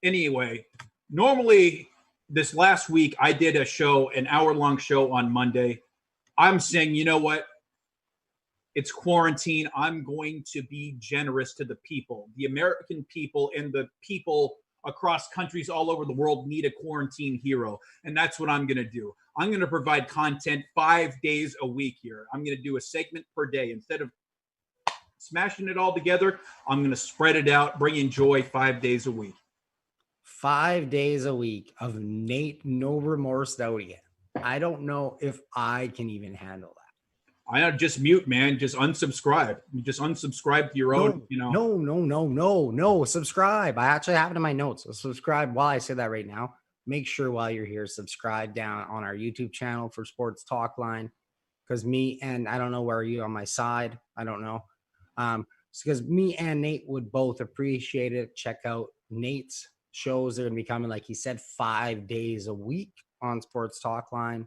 Anyway, normally this last week I did a show, an hour-long show on Monday. I'm saying, you know what? It's quarantine. I'm going to be generous to the people. The American people and the people across countries all over the world need a quarantine hero. And that's what I'm going to do. I'm going to provide content 5 days a week here. I'm going to do a segment per day. Instead of smashing it all together, I'm going to spread it out, bring in joy 5 days a week. 5 days a week of Nate No Remorse Doughty. I don't know if I can even handle that. I just mute, man. Just unsubscribe. You just unsubscribe to your own, No. Subscribe. I actually have it in my notes. So subscribe while I say that right now. Make sure while you're here, subscribe down on our YouTube channel for Sports Talkline. Because me and I don't know where are you on my side. I don't know. Because me and Nate would both appreciate it. Check out Nate's shows. They're going to be coming, like he said, 5 days a week on Sports Talkline.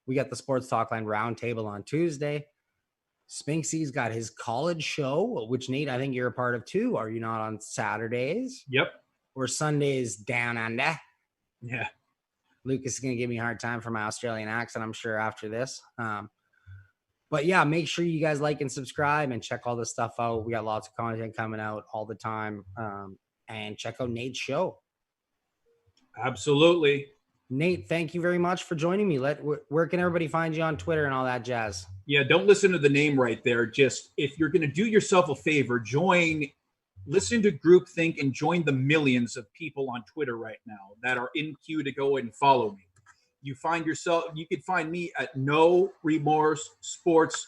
We got the Sports Talkline Roundtable on Tuesday. Spinksy's got his college show, which, Nate, I think you're a part of too. Are you not on Saturdays? Yep. Or Sundays down under? Yeah. Lucas is going to give me a hard time for my Australian accent, I'm sure, after this. But yeah, make sure you guys like and subscribe and check all this stuff out. We got lots of content coming out all the time. And check out Nate's show. Absolutely. Nate, thank you very much for joining me. Where can everybody find you on Twitter and all that jazz? Yeah, don't listen to the name right there. Just, if you're going to do yourself a favor, listen to Groupthink and join the millions of people on Twitter right now that are in queue to go and follow me. You could find me at No Remorse Sports,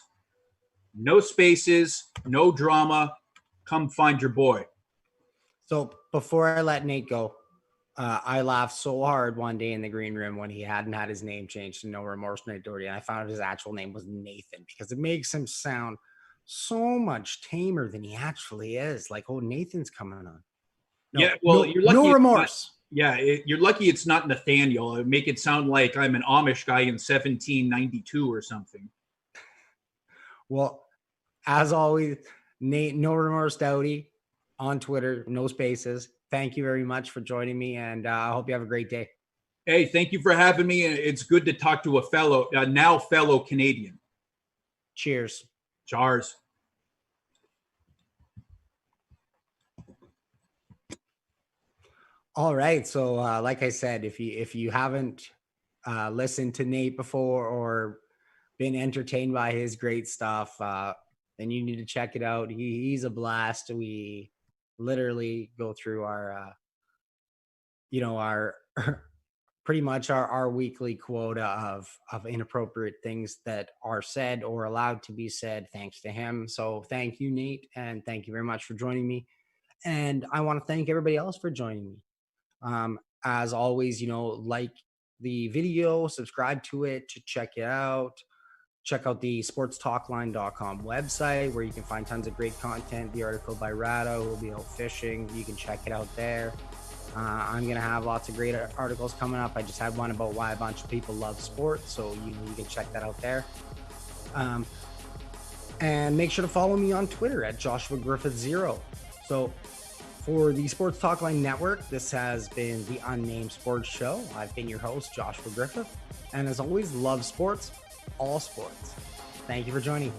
no spaces, no drama. Come find your boy. So before I let Nate go, I laughed so hard one day in the green room when he hadn't had his name changed to No Remorse Nate Doughty, and I found out his actual name was Nathan, because it makes him sound so much tamer than he actually is. Like, oh, Nathan's coming on. You're lucky. No remorse. You're lucky it's not Nathaniel. It would make it sound like I'm an Amish guy in 1792 or something. Well, as always, Nate, No Remorse Doughty on Twitter, no spaces. Thank you very much for joining me, and I hope you have a great day. Hey, thank you for having me. It's good to talk to a now fellow Canadian. Cheers. Cheers. All right. So like I said, if you haven't listened to Nate before or been entertained by his great stuff, then you need to check it out. He's a blast. We literally go through our pretty much our weekly quota of inappropriate things that are said or allowed to be said, thanks to him. So thank you, Nate, and thank you very much for joining me. And I want to thank everybody else for joining me. As always, like the video, subscribe to it, to check it out. Check out the sportstalkline.com website where you can find tons of great content. The article by Rado who will be out fishing. You can check it out there. I'm going to have lots of great articles coming up. I just had one about why a bunch of people love sports, so you can check that out there. And make sure to follow me on Twitter at Joshua Griffith0. So for the Sports Talkline Network, this has been the Unnamed Sports Show. I've been your host, Joshua Griffith. And as always, love sports, all sports. Thank you for joining.